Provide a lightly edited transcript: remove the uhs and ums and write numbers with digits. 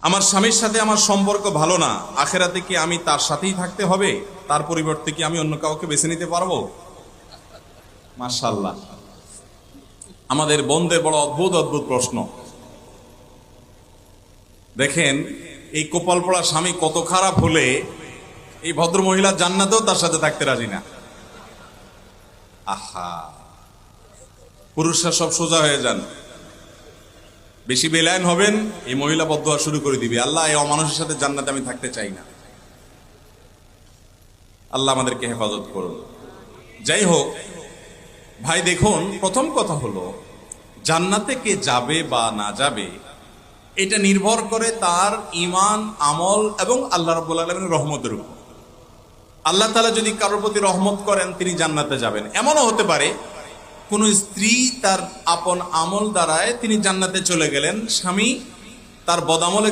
আমার স্বামীর সাথে আমার সম্পর্ক ভালো না, আখেরাতে কি আমি তার সাথেই থাকতে হবে? তার পরিবর্তে কি আমি অন্য কাউকে বেছে নিতে পারবো? মাশাআল্লাহ, আমাদের বোনদের বড় অদ্ভুত অদ্ভুত প্রশ্ন। দেখেন, এই কপাল পড়া স্বামী কত খারাপ হলে এই ভদ্র মহিলা জান্নাতেও তার সাথে থাকতে রাজি না। আহা, পুরুষরা সব সোজা হয়ে যান, বেশি বেলায়েন হবেন, এই মহিলা বদদুয়া শুরু করে দিবে, আল্লাহ এই অমানুষের সাথে জান্নাতে আমি থাকতে চাই না। আল্লাহ আমাদেরকে হেফাজত করুন। যাই হোক ভাই, দেখুন, প্রথম কথা হলো জান্নাতে কে যাবে বা না যাবে এটা নির্ভর করে তার ঈমান, আমল এবং আল্লাহ রাব্বুল আলামিনের রহমতের উপর। আল্লাহ তাআলা যদি কারোর প্রতি রহমত করেন তিনি জান্নাতে যাবেন। এমনও হতে পারে কোন স্ত্রী তার আপন আমল দ্বারায় তিনি জান্নাতে চলে গেলেন, স্বামী তার বদামলে